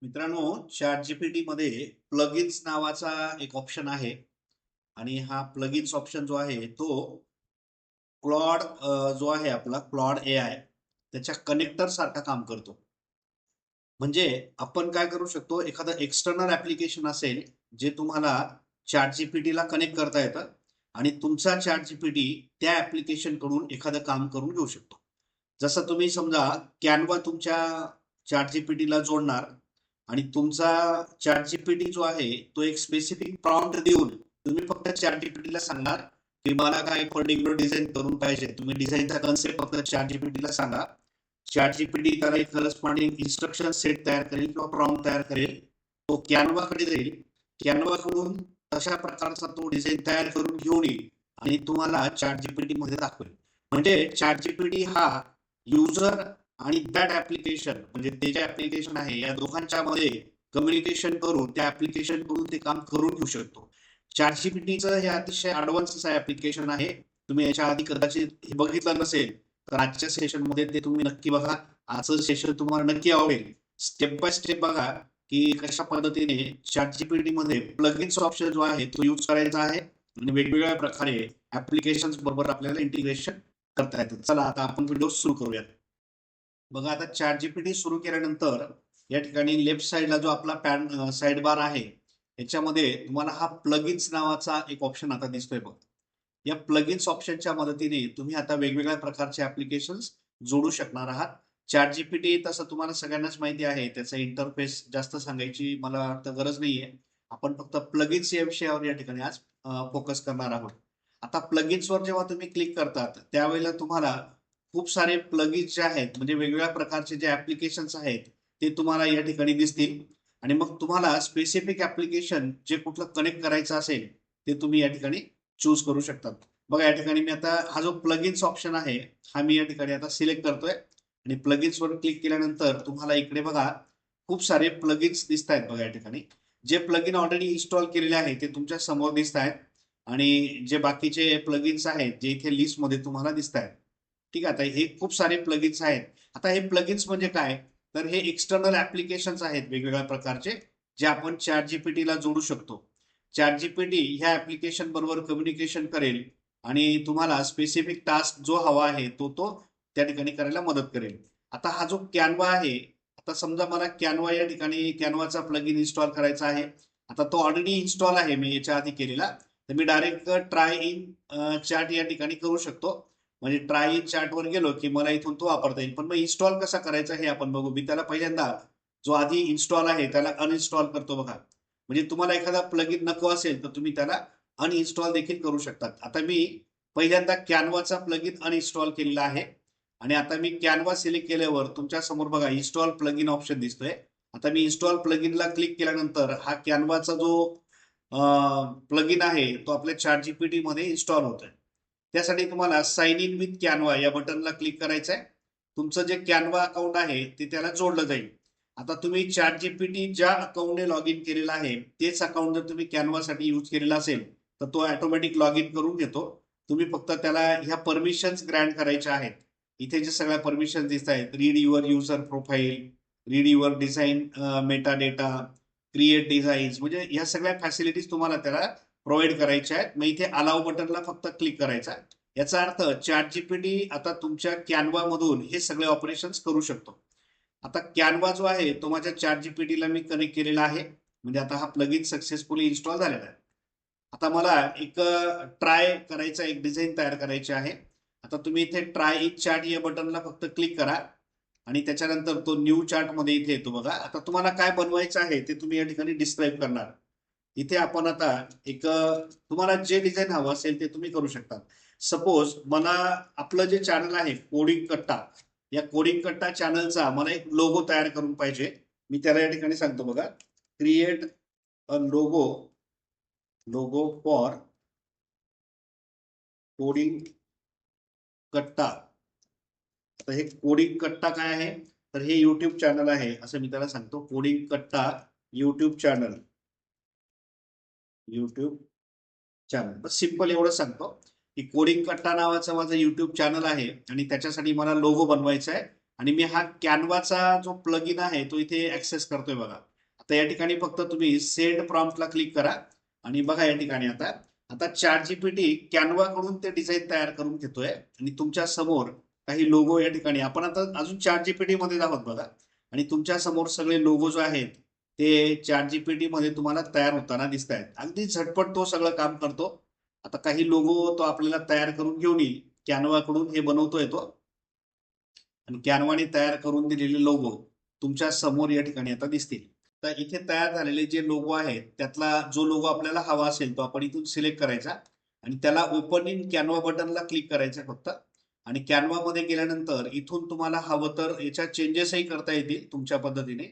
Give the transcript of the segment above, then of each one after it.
मित्रांनो, ChatGPT मध्ये plugins नावाचा एक ऑप्शन आहे आणि हा प्लगइन्स ऑप्शन जो आहे तो क्लॉड जो आहे आपला क्लॉड एआय त्याच्या कनेक्टर सारखा काम करतो. म्हणजे आपण काय करू शकतो, एखादं एक्सटर्नल ॲप्लिकेशन असेल, जे तुम्हाला ChatGPTला कनेक्ट करता येतं आणि तुमचा ChatGPT त्या ॲप्लिकेशनकडून एखादं काम करून घेऊ शकतो. जसं तुम्ही समजा Canva तुमच्या ChatGPTला जोडणार आणि तुमचा ChatGPT जो आहे, तो एक स्पेसिफिक प्रॉम्प्ट देऊन तुम्ही फक्त ChatGPTला सांगणार, की मला काय पर्टिक्युलर डिझाइन करून पाहिजे. तुम्ही डिझाइनचा कन्सेप्ट फक्त ChatGPTला सांगा. ChatGPT त्याला एक करस्पॉन्डिंग इन्स्ट्रक्शन सेट तयार करेल किंवा प्रॉम्प्ट तयार करेल. तो Canvaकडे जाईल. Canvaकडून तशा प्रकारचा तो डिझाइन तयार करून घेऊन येईल आणि तुम्हाला ChatGPTमध्ये दाखवेल. म्हणजे ChatGPT हा युजर आणि दॅट ॲप्लिकेशन म्हणजे ते जे ॲप्लिकेशन आहे या दोघांच्या मध्ये कम्युनिकेशन करून त्या ॲप्लिकेशन कडून ते काम करून घेऊ शकतो. ChatGPTचं हे अतिशय ॲडव्हान्स असं ॲप्लिकेशन आहे. तुम्ही याच्या आधी कदाचित हे बघितलं नसेल, तर आजच्या सेशनमध्ये ते तुम्ही नक्की बघा. आजचं सेशन तुम्हाला नक्की आवडेल. स्टेप बाय स्टेप बघा, की कशा पद्धतीने ChatGPTमध्ये प्लगइन्स ऑप्शन जो आहे तो यूज करायचा आहे आणि वेगवेगळ्या प्रकारे ॲप्लिकेशन्स बरोबर आपल्याला इंटिग्रेशन करता येतं. चला आता आपण व्हिडिओ सुरू करूयात. बघा आता ChatGPT सुरू केल्यानंतर या ठिकाणी लेफ्ट साइडला जो आपला साइड बार आहे, याच्यामध्ये तुम्हाला हा प्लगइन्स नावाचा एक ऑप्शन आता दिसतोय बघा. या प्लगइन्स ऑप्शनच्या मदतीने तुम्ही आता वेगवेगळ्या प्रकारचे ॲप्लिकेशन्स जोडू शकणार आहात. ChatGPT तसं तुम्हाला सगळ्यांनाच माहिती आहे, त्याचा इंटरफेस जास्त सांगायची मला वाटतं गरज नाहीये. आपण फक्त प्लगइन्स या विषयावर या ठिकाणी आज फोकस करणार आहोत. आता प्लगइन्सवर जेव्हा तुम्ही क्लिक करतात, त्यावेळेला तुम्हाला खूप सारे प्लगइन्स जे आहेत, म्हणजे वेगवेगळ्या प्रकारचे जे ॲप्लिकेशन्स आहेत, ते तुम्हाला या ठिकाणी दिसतील आणि मग तुम्हाला स्पेसिफिक ॲप्लिकेशन जे कुठलं कनेक्ट करायचं असेल, ते तुम्ही या ठिकाणी चूज करू शकतात. बघा या ठिकाणी मी आता हा जो प्लगइन्स ऑप्शन आहे, हा मी या ठिकाणी आता सिलेक्ट करतोय आणि प्लगइन्सवर क्लिक केल्यानंतर तुम्हाला इकडे बघा, खूप सारे प्लगइन्स दिसतायत बघा या ठिकाणी. जे प्लगइन ऑलरेडी इन्स्टॉल केलेले आहे, ते तुमच्या समोर दिसतायत आणि जे बाकीचे प्लगइन्स आहेत, जे इथे लिस्टमध्ये तुम्हाला दिसतायत. ठीक आहे. आता हे खूप सारे प्लगइन्स आहेत. आता हे प्लगइन्स म्हणजे काय? तर हे एक्सटर्नल ॲप्लिकेशन्स आहेत वेगवेगळ्या प्रकारचे, जे आपण ChatGPTला जोडू शकतो. ChatGPT ह्या ॲप्लिकेशन बरोबर कम्युनिकेशन करेल आणि तुम्हाला स्पेसिफिक टास्क जो हवा आहे, तो त्या ठिकाणी करायला मदत करेल. आता हा जो Canva आहे, आता समजा मला Canva या ठिकाणी Canvaचा प्लगइन इन्स्टॉल करायचा आहे. आता तो ऑलरेडी इन्स्टॉल आहे मी याच्या आधी केलेला. तर मी डायरेक्ट ट्राय इन चॅट या ठिकाणी करू शकतो. म्हणजे ट्राय इन चॅटवर गेलो, की मला इथून तो वापरता येईल. पण मग इन्स्टॉल कसा करायचा हे आपण बघू. मी त्याला पहिल्यांदा जो आधी इन्स्टॉल आहे त्याला अनइन्स्टॉल करतो बघा. म्हणजे तुम्हाला एखादा प्लगइन नको असेल, तर तुम्ही त्याला अनइन्स्टॉल देखील करू शकतात. आता मी पहिल्यांदा Canvaचा प्लगइन अनइन्स्टॉल केलेला आहे आणि आता मी Canva सिलेक्ट केल्यावर तुमच्या समोर बघा इन्स्टॉल प्लगइन ऑप्शन दिसतोय. आता मी इन्स्टॉल प्लगइनला क्लिक केल्यानंतर हा Canvaचा जो प्लगइन आहे तो आपल्या ChatGPTमध्ये इन्स्टॉल होतोय. त्यासाठी तुम्हाला साइन इन विथ Canva या बटनला क्लिक करायचं आहे. तुमचं जे Canva अकाउंट आहे ते त्याला जोडलं जाईल. आता तुम्ही ChatGPT ज्या अकाउंटने लॉग इन केलेलं आहे, तेच अकाउंट जर तुम्ही Canvaसाठी यूज केलेलं असेल, तर तो ऑटोमॅटिक लॉग इन करून घेतो. तुम्ही फक्त त्याला ह्या परमिशन्स ग्रँट करायच्या आहेत. इथे जे सगळ्या परमिशन्स दिसत आहेत, read your user profile, read your design Meta data, create designs म्हणजे ह्या सगळ्या फॅसिलिटीज तुम्हाला त्याला प्रोव्हाईड करायच्या आहेत. मग इथे अलाउ बटनला फक्त क्लिक करायचा. याचा अर्थ ChatGPT आता तुमच्या Canva मधून हे सगळे ऑपरेशन्स करू शकतो. आता Canva जो आहे तो माझ्या ChatGPTला मी कनेक्ट केलेला आहे. म्हणजे आता हा प्लगइन सक्सेसफुली इन्स्टॉल झालेला आहे. आता मला एक ट्राय करायचा एक डिझाइन तयार करायची आहे. आता तुम्ही इथे ट्राय इन चॅट या बटनला फक्त क्लिक करा आणि त्याच्यानंतर तो न्यू चार्टमध्ये इथे येतो बघा. आता तुम्हाला काय बनवायचं आहे ते तुम्ही या ठिकाणी डिस्क्राईब करणार. इथे आपण आता एक तुम्हाला जे डिझाइन हवं असेल ते तुम्ही करू शकता. सपोज मला आपलं जे चॅनल आहे कोडिंग कट्टा, या कोडिंग कट्टा चॅनलचा मला एक लोगो तयार करून पाहिजे. मी त्याला या ठिकाणी सांगतो बघा, create a logo logo for coding कट्टा. तर हे कोडिंग कट्टा काय आहे? तर हे YouTube चॅनल आहे असं मी त्याला सांगतो. Coding Katta YouTube channel. YouTube channel. बस सिंपल एवढं सांगतो, की कोडिंग कट्टा नावाचं माझं YouTube चॅनल आहे आणि त्याच्यासाठी मला लोगो बनवायचा आहे आणि मी हा कॅनवाचा जो प्लगइन आहे तो इथे ऍक्सेस करतोय बघा. आता या ठिकाणी फक्त तुम्ही सेंड प्रॉम्प्टला क्लिक करा आणि बघा या ठिकाणी आता आता ChatGPT कॅनवा कडून ते डिझाईन तयार करून घेतोय आणि तुमच्या समोर काही लोगो या ठिकाणी आपण आता अजून ChatGPT मध्ये आहोत बघा आणि तुमच्या समोर सगळे लोगो जो आहेत ते ChatGPT मध्ये तुम्हाला तयार होताना दिसत आहेत. अगदी झटपट तो सगळं काम करतो. आता काही लोगो तो आपल्याला तयार करून घेऊन येईल. कॅनवा कडून हे बनवतोय तो आणि कॅनवाने तयार करून दिलेले लोगो तुमच्या समोर या ठिकाणी आता दिसतील. तर इथे तयार झालेले जे लोगो आहेत त्यातला जो लोगो आपल्याला हवा असेल तो आपण इथून सिलेक्ट करायचा आणि त्याला ओपन इन कॅनवा बटनला क्लिक करायचं फक्त. आणि कॅनवा मध्ये गेल्यानंतर इथून तुम्हाला हवं तर याच्या चेंजेसही करता येतील तुमच्या पद्धतीने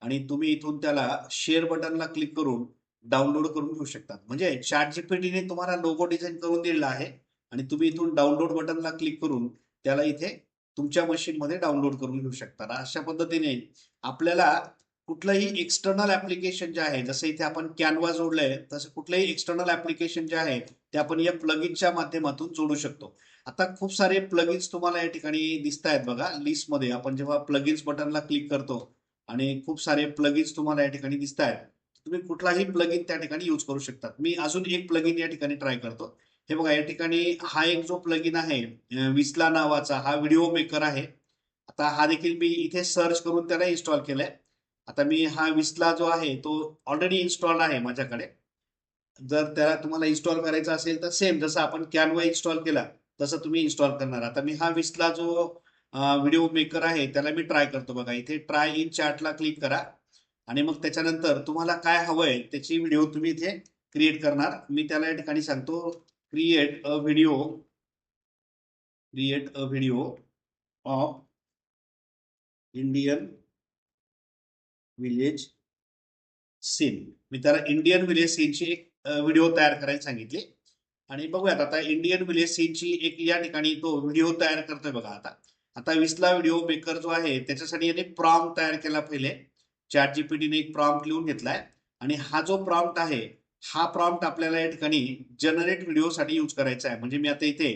आणि तुम्ही इथून त्याला शेअर बटनला क्लिक करून डाउनलोड करून घेऊ शकतात. म्हणजे ChatGPT तुम्हाला लोगो डिझाईन करून दिलेला आहे आणि तुम्ही इथून डाउनलोड बटनला क्लिक करून त्याला इथे तुमच्या मशीनमध्ये डाउनलोड करून घेऊ शकता. अशा पद्धतीने आपल्याला कुठलंही एक्सटर्नल ऍप्लिकेशन जे आहे, जसं इथे आपण कॅनवा जोडलंय तसं कुठलंही एक्सटर्नल ऍप्लिकेशन जे आहे ते आपण या प्लगइनच्या माध्यमातून जोडू शकतो. आता खूप सारे प्लगइन्स तुम्हाला या ठिकाणी दिसत आहेत बघा लिस्टमध्ये. आपण जेव्हा प्लगइन्स बटनला क्लिक करतो आणि खूप सारे प्लगइन्स तुम्हाला या ठिकाणी दिसत आहेत, तुम्ही कुठलाही प्लगइन त्या ठिकाणी यूज करू शकता. मी अजून एक प्लगइन या ठिकाणी ट्राय करतो. हे बघा या ठिकाणी हा एक जो प्लगइन आहे विस्ला नावाचा हा व्हिडिओ मेकर आहे. आता हा देखील मी इथे सर्च करून त्याला इन्स्टॉल केलाय. आता मी हा विस्ला जो आहे तो ऑलरेडी इन्स्टॉल आहे माझ्याकडे. जर त्याला तुम्हाला इन्स्टॉल करायचा असेल तर सेम जसं आपण कॅनवा इन्स्टॉल केला तसं तुम्ही इन्स्टॉल करणार. आता मी हा विस्ला जो व्हिडिओ मेकर आहे त्याला मी ट्राय करतो बघा. इथे ट्राय इन चॅटला क्लिक करा आणि मग त्याच्यानंतर तुम्हाला काय हवंय त्याची व्हिडिओ तुम्ही इथे क्रिएट करणार. मी त्याला या ठिकाणी सांगतो create a video of Indian village scene. मी त्याला इंडियन विलेज सीनची एक व्हिडिओ तयार करायला सांगितली आणि बघूयात आता इंडियन विलेज सीनची एक या ठिकाणी तो व्हिडिओ तयार करतोय बघा. आता आता विस्ला व्हिडिओ मेकर जो आहे त्याच्यासाठी याने प्रॉम्प्ट तयार केला. पहिले ChatGPTने एक प्रॉम्प्ट लिहून घेतलाय आणि हा जो प्रॉम्प्ट आहे हा प्रॉम्प्ट आपल्याला या ठिकाणी जनरेट व्हिडिओसाठी यूज करायचा आहे. म्हणजे मी आता इथे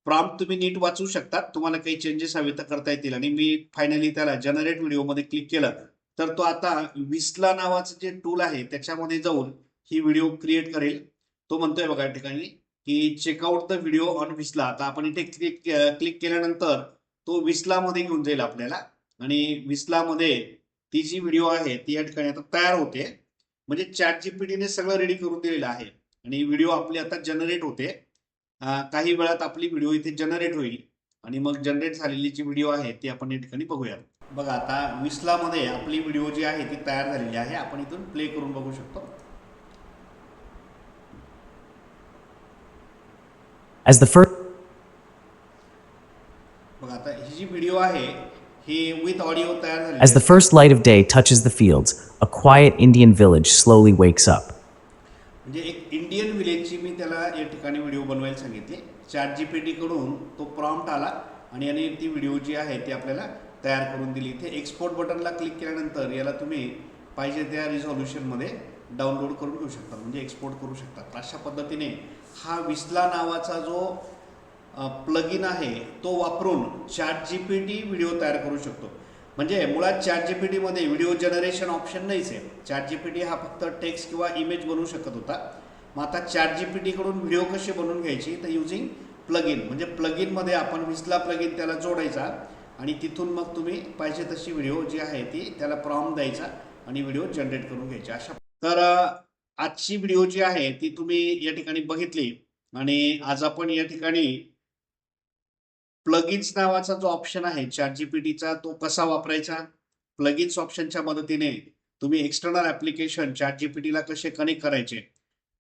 प्रॉम्प्ट तुम्ही नीट वाचू शकता, तुम्हाला काही चेंजेस हवे तर करता येतील आणि मी फायनली त्याला जनरेट व्हिडिओ मध्ये क्लिक केलं तर तो आता विस्ला नावाचं जे टूल आहे त्याच्यामध्ये जाऊन ही व्हिडिओ क्रिएट करेल. तो म्हणतोय बघा या ठिकाणी की चेकआउट द व्हिडिओ ऑन विस्ला. आता आपण इथे क्लिक केल्यानंतर तो विस्ला मध्ये घेऊन जाईल आपल्याला आणि विस्ला मध्ये ती जी व्हिडिओ आहे ती या ठिकाणी आता तयार होते. म्हणजे ChatGPTने सगळं रेडी करून दिलेलं आहे आणि व्हिडिओ आपली आता जनरेट होते. काही वेळात आपली व्हिडिओ इथे जनरेट होईल आणि मग जनरेट झालेली जी व्हिडिओ आहे ती आपण या ठिकाणी बघूया. बघा आता विस्ला मध्ये आपली व्हिडिओ जी आहे ती तयार झालेली आहे. आपण इथून प्ले करून बघू शकतो. As the first बघा आता ही जी व्हिडिओ आहे ही विथ ऑडिओ तयार झालेली as the आहे. first light of day touches the fields, a quiet Indian village slowly wakes up. म्हणजे एक इंडियन विलेजची मी त्याला या ठिकाणी व्हिडिओ बनवायला सांगितली. ChatGPT कडून तो प्रॉम्प्ट आला आणि याने ती व्हिडिओ जी आहे ती आपल्याला तयार करून दिली. इथे एक्सपोर्ट बटनला क्लिक केल्यानंतर याला तुम्ही पाहिजे त्या रिझॉल्युशनमध्ये डाउनलोड करून घेऊ शकता, म्हणजे एक्सपोर्ट करू शकता. अशा पद्धतीने हा विस्ला नावाचा जो प्लगइन आहे तो वापरून ChatGPT व्हिडिओ तयार करू शकतो. म्हणजे मुळात ChatGPT मध्ये व्हिडिओ जनरेशन ऑप्शन नाहीच आहे. ChatGPT हा फक्त टेक्स्ट किंवा इमेज बनवू शकत होता. मग आता ChatGPT कडून व्हिडिओ कशी बनवून घ्यायची तर युजिंग प्लगइन. म्हणजे प्लगइन मध्ये आपण विस्ला प्लगइन त्याला जोडायचा आणि तिथून मग तुम्ही पाहिजे तशी व्हिडिओ जी आहे ती त्याला प्रॉम्प्ट द्यायचा आणि व्हिडिओ जनरेट करून घ्यायची. अशा तर आजची व्हिडिओ जी आहे ती तुम्ही या ठिकाणी बघितली आणि आज आपण या ठिकाणी प्लगइन्स नावाचा जो ऑप्शन आहे ChatGPTचा तो कसा वापरायचा, प्लगइन्स ऑप्शनच्या मदतीने तुम्ही एक्सटर्नल ऍप्लिकेशन ChatGPTला कसे कनेक्ट करायचे,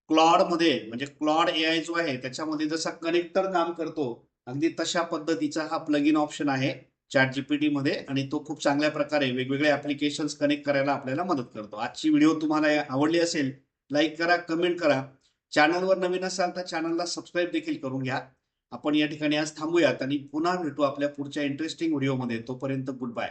क्लॉड मध्ये म्हणजे क्लॉड AI जो आहे त्याच्यामध्ये जसा कनेक्टर काम करतो अगदी तशा पद्धतीचा हा प्लगइन ऑप्शन आहे ChatGPT मध्ये आणि तो खूप चांगल्या प्रकारे वेगवेगळे ऍप्लिकेशन्स कनेक्ट करायला आपल्याला मदत करतो. आजची व्हिडिओ तुम्हाला आवडली असेल लाईक करा, कमेंट करा. चॅनलवर नवीन असाल तर चॅनलला सबस्क्राईब देखील करून घ्या. आपण या ठिकाणी आज थांबूयात आणि पुन्हा भेटू आपल्या पुढच्या इंटरेस्टिंग व्हिडिओमध्ये. तोपर्यंत गुड बाय.